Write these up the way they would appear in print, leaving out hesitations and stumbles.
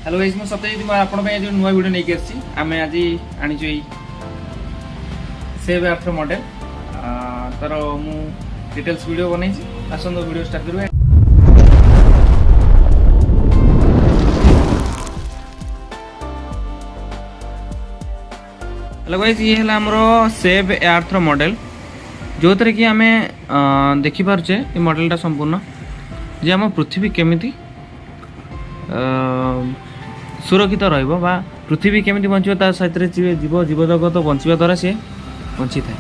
Hello guys मैं सत्यजित मैं आपन पे जो नुवा वीडियो नहीं करछि आमे आज आनी जो सेव आफ्टर मॉडल तर मु डिटेल्स वीडियो बनै छी आसन वीडियो स्टार्ट करबे। हेलो गाइस ये हला हमरो सेव आफ्टर मॉडल जो तरह कि आमे देखि पारछे ए मॉडलटा संपूर्ण जे हम पृथ्वी केमिति सुरक्षित रहिबो बा पृथ्वी केमिति बंचिबो ता सहित जीव जीवजगत बंचिबा द्वारा से बंची थाए।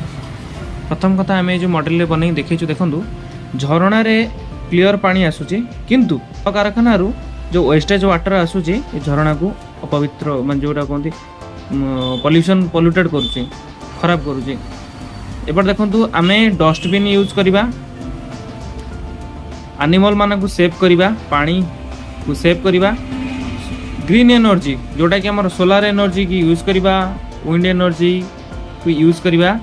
प्रथम कथा आम जो मॉडल रे बनै देखैछु देखंतु झरणा रे क्लियर पानी आसुची किंतु कारखाना रू जो वेस्टेज वाटर आसुची ए झरणा को अपवित्र मान जोटा कहंती पॉल्यूशन पोल्यूटेड करूची खराब करूची। एबर देखंतु आमे डस्टबिन यूज करिबा एनिमल माना को सेव करिबा पानी को सेव करिबा ग्रीन एनर्जी जोटा कि हमर सोलार एनर्जी की यूज करिबा विंड एनर्जी को यूज करिबा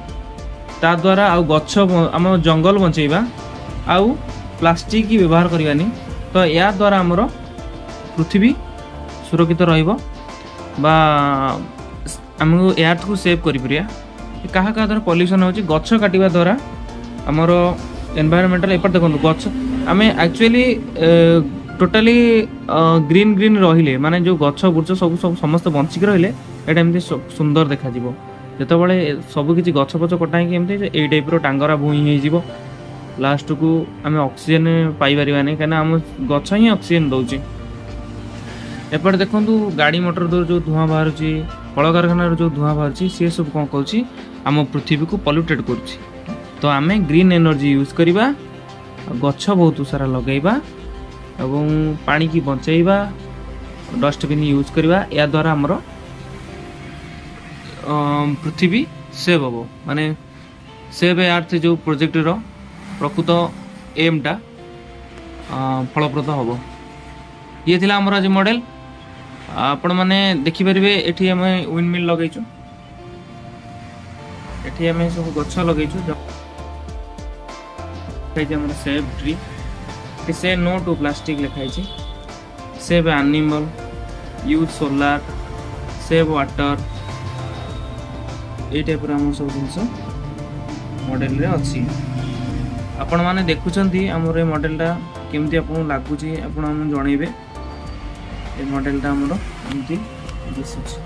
ता द्वारा आ गच्छ हम जंगल बचैबा आउ प्लास्टिक की व्यवहार करबानी तो या द्वारा हमर पृथ्वी सुरक्षित रहिबो बा हमको अर्थ को सेव करि परिया। कहा कहा द्वारा पॉल्यूशन होची गच्छ काटिबा द्वारा हमर एनवायरमेंटल एपर देखो गच्छ आमे एक्चुअली टोटाली ग्रीन ग्रीन रहिले माने जो गच्छ बुर्छ सब सब समस्त बंचिक रहिले एटा एमती सुंदर देखा जिवो जते बळे सब किछि गच्छ पछ कटाई के एमती ए टाइप रो टांगरा भूई हे जिवो लास्ट को आमे ऑक्सीजन पाई परिबा नै कना हम गच्छ ही ऑक्सीजन दउची। एपर देखंतु गाड़ी मोटर दो जो धुआं बाहरची कल कारखाना जो धुआं बाहरची से सब कोन कहूची हम पृथ्वी को पोल्यूटेड करची तो आमे ग्रीन एनर्जी यूज करिबा गच्छ बहुत सारा लगैबा एवं पानी की बचाइबा डस्टबिन यूज करवा या द्वारा हमरो पृथ्वी सेव हम माने सेव अर्थ जो प्रोजेक्ट रो प्रकृत एम टा फलप्रद हम। ये थिला हमर आज मॉडल आपण माने देखि परिबे एठी हम विंड मिल लगैछु एठी हम सब गच्छ लगैछु जे हमर सेव ट्री से नो टू प्लास्टिक लिखाई save animal use solar save water ये टाइप सब जिनस मॉडल रे अच्छी आपण माने देखुचंती हमर ए मॉडलटा केमती आपन लागुची आपण हम जणैबे ए मॉडलटा हमर एमती दिसुची।